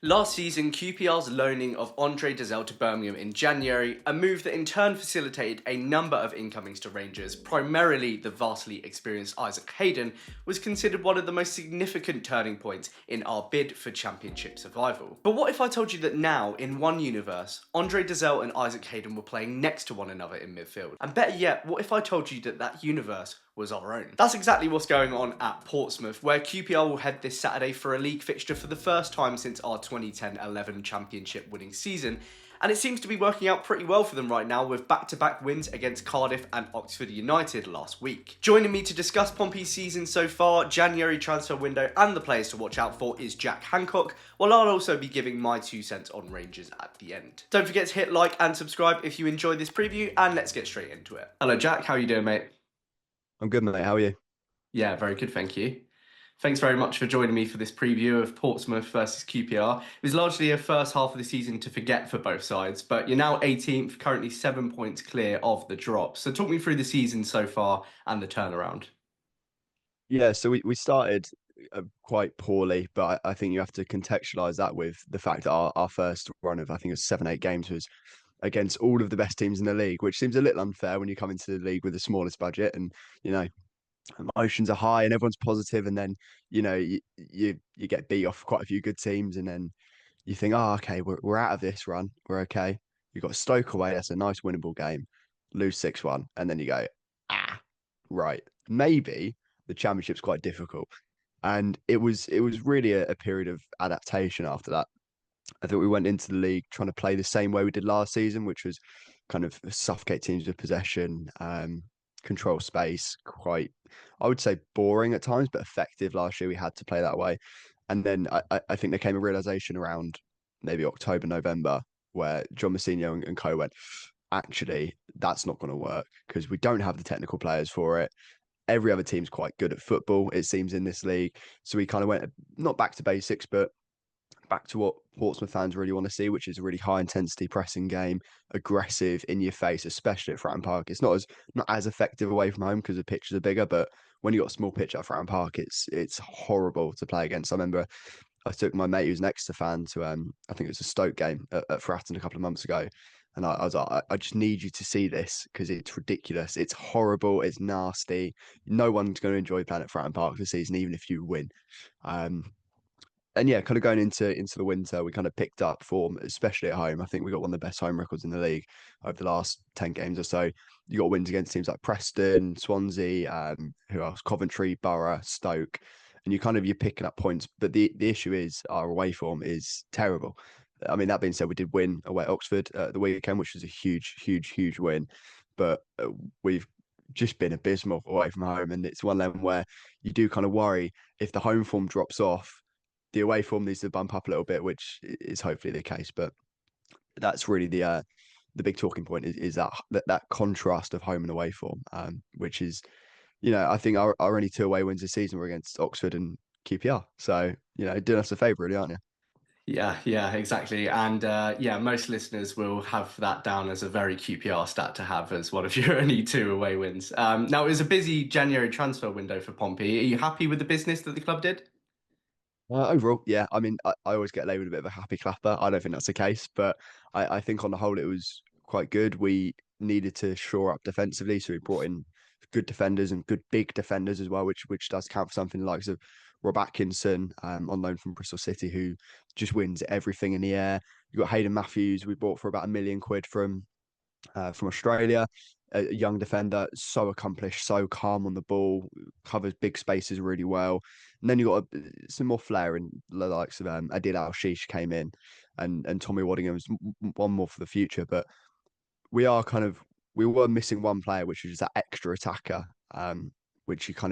Last season, QPR's loaning of Andre Dozzell to Birmingham in January, a move that in turn facilitated a number of incomings to Rangers, primarily the vastly experienced Isaac Hayden, was considered one of the most significant turning points in our bid for Championship survival. But what if I told you that now, in one universe, Andre Dozzell and Isaac Hayden were playing next to one another in midfield? And better yet, what if I told you that that universe was our own? That's exactly what's going on at Portsmouth, where QPR will head this Saturday for a league fixture for the first time since our 2010-11 championship winning season, and it seems to be working out pretty well for them right now with back-to-back wins against Cardiff and Oxford United last week. Joining me to discuss Pompey's season so far, January transfer window and the players to watch out for is Jack Hancock, while I'll also be giving my 2 cents on Rangers at the end. Don't forget to hit like and subscribe if you enjoyed this preview, and let's get straight into it. Hello Jack, how are you doing, mate? I'm good, mate. How are you? Yeah, very good, thank you. Thanks very much for joining me for this preview of Portsmouth versus QPR. It was largely a first half of the season to forget for both sides, but you're now 18th, currently 7 points clear of the drop. So talk me through the season so far and the turnaround. Yeah, so we started quite poorly, but I think you have to contextualize that with the fact that our first run of, I think it was 7, 8 games was against all of the best teams in the league, which seems a little unfair when you come into the league with the smallest budget and, you know, emotions are high and everyone's positive, and then, you get beat off quite a few good teams, and then you think, oh, okay, we're out of this run. We're okay. You've got Stoke away. That's a nice winnable game. Lose 6-1. And then you go, right, maybe the championship's quite difficult. And it was really a period of adaptation after that. I think we went into the league trying to play the same way we did last season, which was kind of suffocate teams with possession, control space, quite, I would say, boring at times, but effective. Last year we had to play that way. And then I think there came a realization around maybe October, November, where John Mousinho and co went, actually, that's not going to work because we don't have the technical players for it. Every other team's quite good at football, it seems, in this league. So we kind of went not back to basics, but back to what Portsmouth fans really want to see, which is a really high intensity pressing game, aggressive, in your face, especially at Fratton Park. It's not as effective away from home because the pitches are bigger, but when you got a small pitch at Fratton Park, it's horrible to play against. I remember I took my mate who's an Exeter fan to I think it was a Stoke game at Fratton a couple of months ago. And I was like, I just need you to see this because it's ridiculous. It's horrible. It's nasty. No one's going to enjoy playing at Fratton Park this season, even if you win. Um, and yeah, kind of going into the winter, we kind of picked up form, especially at home. I think we got one of the best home records in the league over the last 10 games or so. You got wins against teams like Preston, Swansea, who else? Coventry, Borough, Stoke, and you're picking up points. But the issue is our away form is terrible. I mean, that being said, we did win away at Oxford the weekend, which was a huge, huge, huge win. But we've just been abysmal away from home, and it's one of them where you do kind of worry if the home form drops off, the away form needs to bump up a little bit, which is hopefully the case. But that's really the big talking point is that contrast of home and away form, which is, I think our only 2 away wins this season were against Oxford and QPR. So, doing us a favour, really, aren't you? Yeah, exactly. And yeah, most listeners will have that down as a very QPR stat to have as one of your only 2 away wins. Now, it was a busy January transfer window for Pompey. Are you happy with the business that the club did? Overall, yeah. I mean, I always get labelled a bit of a happy clapper. I don't think that's the case, but I think on the whole it was quite good. We needed to shore up defensively, so we brought in good defenders and good big defenders as well, which does count for something. Like of Rob Atkinson, on loan from Bristol City, who just wins everything in the air. You got Hayden Matthews, we bought for about £1 million from Australia. A young defender, so accomplished, so calm on the ball, covers big spaces really well. And then you got some more flair in the likes of Adil Al Shish came in, and Tommy Waddingham's one more for the future. But we were missing one player, which was that extra attacker. Which I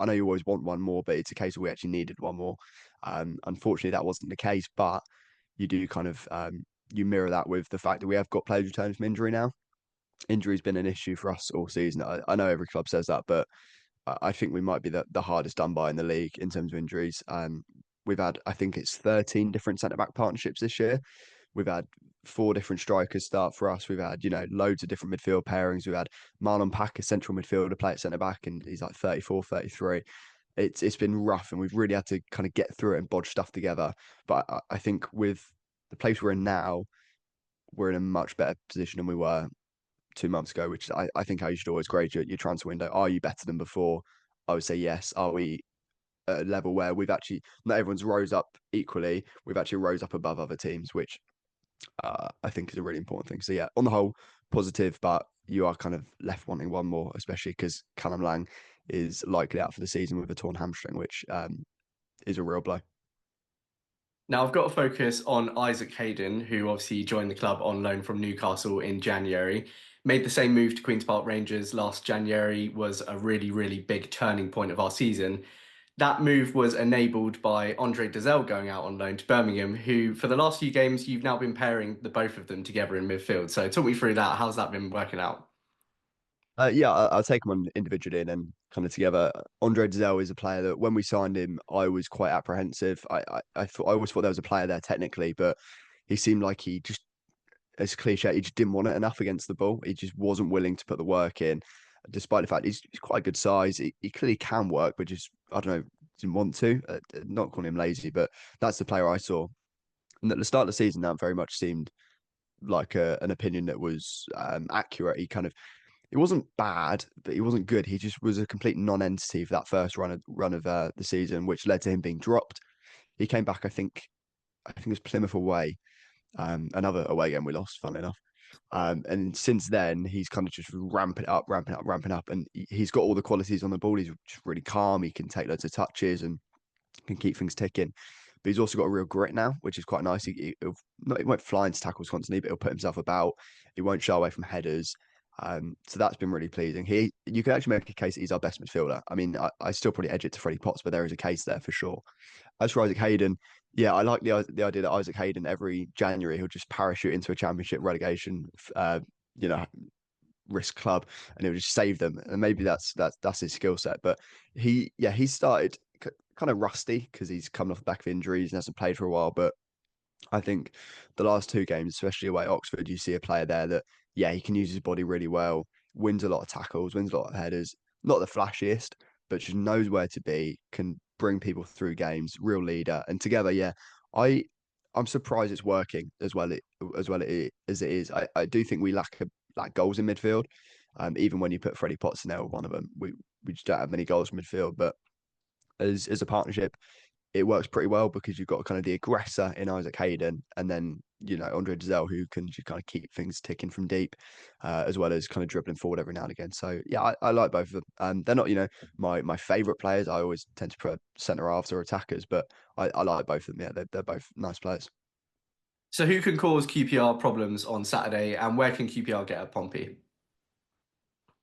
know you always want one more, but it's a case of we actually needed one more. Unfortunately, that wasn't the case. But you do you mirror that with the fact that we have got players returning from injury now. Injury's been an issue for us all season. I know every club says that, but I think we might be the hardest done by in the league in terms of injuries. We've had, I think it's 13 different centre back partnerships this year. We've had 4 different strikers start for us. We've had, loads of different midfield pairings. We've had Marlon Pack, a central midfielder, play at centre back, and he's like 34, 33. it's been rough, and we've really had to kind of get through it and bodge stuff together. But I think with the place we're in now, we're in a much better position than we were 2 months ago, which I think how you should always grade your transfer window. Are you better than before? I would say yes. Are we at a level where we've actually not everyone's rose up equally? We've actually rose up above other teams, which I think is a really important thing. So yeah, on the whole, positive, but you are kind of left wanting one more, especially because Callum Lang is likely out for the season with a torn hamstring, which is a real blow. Now, I've got to focus on Isaac Hayden, who obviously joined the club on loan from Newcastle in January. Made the same move to Queen's Park Rangers last January, was a really, really big turning point of our season. That move was enabled by Andre Dozzell going out on loan to Birmingham, who for the last few games you've now been pairing the both of them together in midfield. So talk me through that. How's that been working out? Yeah, I'll take them on individually and then kind of together. Andre Dozzell is a player that when we signed him, I was quite apprehensive. I always thought there was a player there technically, but he seemed like he just, as cliche, he just didn't want it enough against the ball. He just wasn't willing to put the work in, despite the fact he's quite a good size. He clearly can work, but just, I don't know, didn't want to. Not calling him lazy, but that's the player I saw. And at the start of the season, that very much seemed like an opinion that was accurate. It wasn't bad, but he wasn't good. He just was a complete non-entity for that first run of the season, which led to him being dropped. He came back, I think it was Plymouth away, another away game we lost, funnily enough. And since then, he's kind of just ramping up, ramping up, ramping up, and he's got all the qualities on the ball. He's just really calm. He can take loads of touches and can keep things ticking. But he's also got a real grit now, which is quite nice. He won't fly into tackles constantly, but he'll put himself about. He won't shy away from headers. So that's been really pleasing. You can actually make a case that he's our best midfielder. I mean, I still probably edge it to Freddie Potts, but there is a case there for sure. As for Isaac Hayden, yeah, I like the idea that Isaac Hayden every January he'll just parachute into a championship relegation, you know, risk club, and he'll just save them. And maybe that's his skill set. But he started kind of rusty because he's coming off the back of injuries and hasn't played for a while. But I think the last two games, especially away at Oxford, you see a player there that, yeah, he can use his body really well, wins a lot of tackles, wins a lot of headers, not the flashiest, but just knows where to be, can bring people through games, real leader. And together, yeah, I I'm surprised it's working as it is. I do think we lack goals in midfield. Even when you put Freddie Potts in there with one of them, we just don't have many goals in midfield. But as a partnership, it works pretty well because you've got kind of the aggressor in Isaac Hayden, and then Andre Dozzell, who can just kind of keep things ticking from deep, as well as kind of dribbling forward every now and again. So yeah, I like both of them. They're not my favorite players. I always tend to put centre halves or attackers, but I like both of them. Yeah, they're both nice players. So who can cause QPR problems on Saturday, and where can QPR get at Pompey?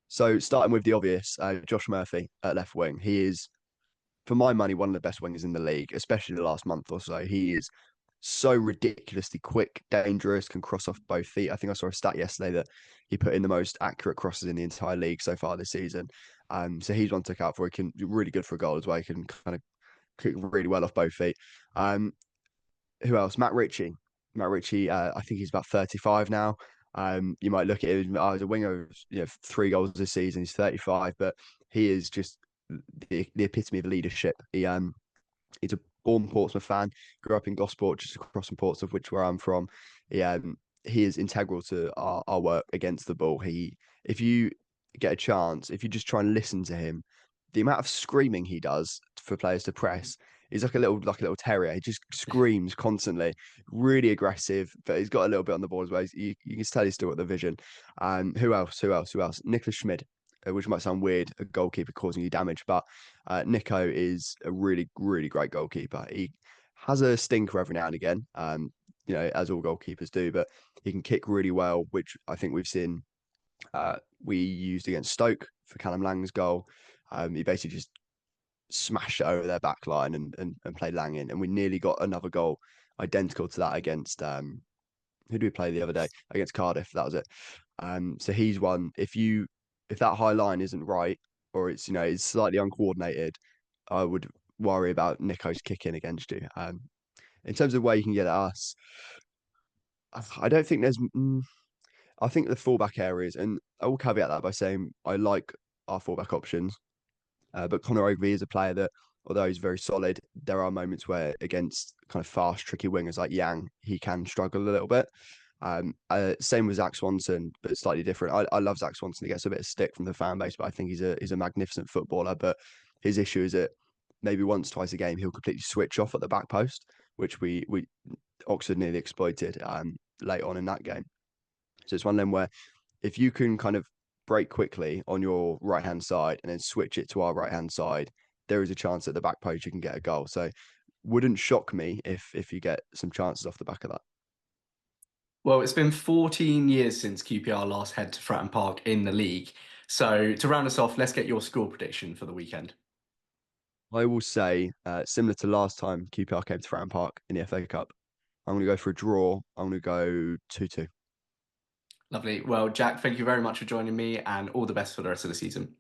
So starting with the obvious, Josh Murphy at left wing. He is, for my money, one of the best wingers in the league, especially the last month or so. He is so ridiculously quick, dangerous, can cross off both feet. I think I saw a stat yesterday that he put in the most accurate crosses in the entire league so far this season. So he's one to look out for. He can be really good for a goal as well. He can kind of kick really well off both feet. Um, who else? Matt Ritchie. Matt Ritchie, I think he's about 35 now. You might look at him as a winger, 3 goals this season. He's 35, but he is just the epitome of leadership. He's a born Portsmouth fan, grew up in Gosport, just across from Portsmouth, which where I'm from. He is integral to our work against the ball. If you get a chance, if you just try and listen to him, the amount of screaming he does for players to press is like a little terrier. He just screams constantly, really aggressive, but he's got a little bit on the ball as well. You can tell he's still got the vision. Who else? Who else? Who else? Nicholas Schmid, which might sound weird, a goalkeeper causing you damage, but Nico is a really, really great goalkeeper. He has a stinker every now and again, as all goalkeepers do, but he can kick really well, which I think we've seen. We used against Stoke for Callum Lang's goal. He basically just smashed it over their back line and played Lang in, and we nearly got another goal identical to that against who did we play the other day against Cardiff? That was it. So he's one. If that high line isn't right, or it's slightly uncoordinated, I would worry about Nico's kicking against you. In terms of where you can get at us, I don't think there's. I think the fullback areas, and I will caveat that by saying I like our fullback options. But Conor Ogbie is a player that, although he's very solid, there are moments where against kind of fast, tricky wingers like Yang, he can struggle a little bit. Same with Zach Swanson, but slightly different. I love Zach Swanson. He gets a bit of stick from the fan base, but I think he's a magnificent footballer. But his issue is that maybe once, twice a game, he'll completely switch off at the back post, which we Oxford nearly exploited late on in that game. So it's one of them where if you can kind of break quickly on your right hand side and then switch it to our right hand side, there is a chance at the back post you can get a goal. So wouldn't shock me if you get some chances off the back of that. Well, it's been 14 years since QPR last head to Fratton Park in the league. So to round us off, let's get your score prediction for the weekend. I will say, similar to last time QPR came to Fratton Park in the FA Cup, I'm going to go for a draw. I'm going to go 2-2. Lovely. Well, Jack, thank you very much for joining me and all the best for the rest of the season.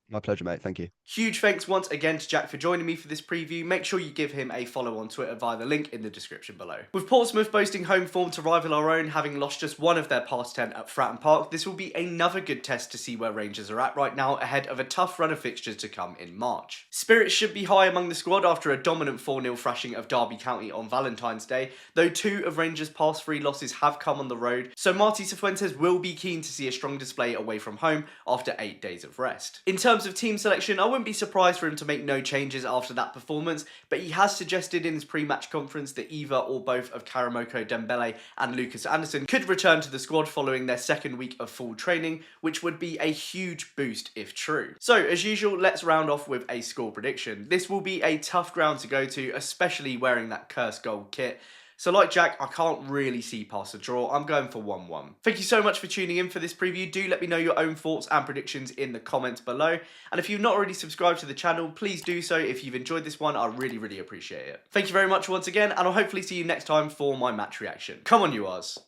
My pleasure, mate. Thank you. Huge thanks once again to Jack for joining me for this preview. Make sure you give him a follow on Twitter via the link in the description below. With Portsmouth boasting home form to rival our own, having lost just one of their past 10 at Fratton Park, this will be another good test to see where Rangers are at right now ahead of a tough run of fixtures to come in March. Spirits should be high among the squad after a dominant 4-0 thrashing of Derby County on Valentine's Day, though 2 of Rangers' past 3 losses have come on the road, so Martí Cifuentes will be keen to see a strong display away from home after 8 days of rest. In terms of team selection, I wouldn't be surprised for him to make no changes after that performance, but he has suggested in his pre-match conference that either or both of Karamoko Dembele and Lucas Anderson could return to the squad following their second week of full training, which would be a huge boost if true. So, as usual, let's round off with a score prediction. This will be a tough ground to go to, especially wearing that cursed gold kit. So like Jack, I can't really see past a draw. I'm going for 1-1. Thank you so much for tuning in for this preview. Do let me know your own thoughts and predictions in the comments below. And if you've not already subscribed to the channel, please do so. If you've enjoyed this one, I really, really appreciate it. Thank you very much once again, and I'll hopefully see you next time for my match reaction. Come on, you Ars.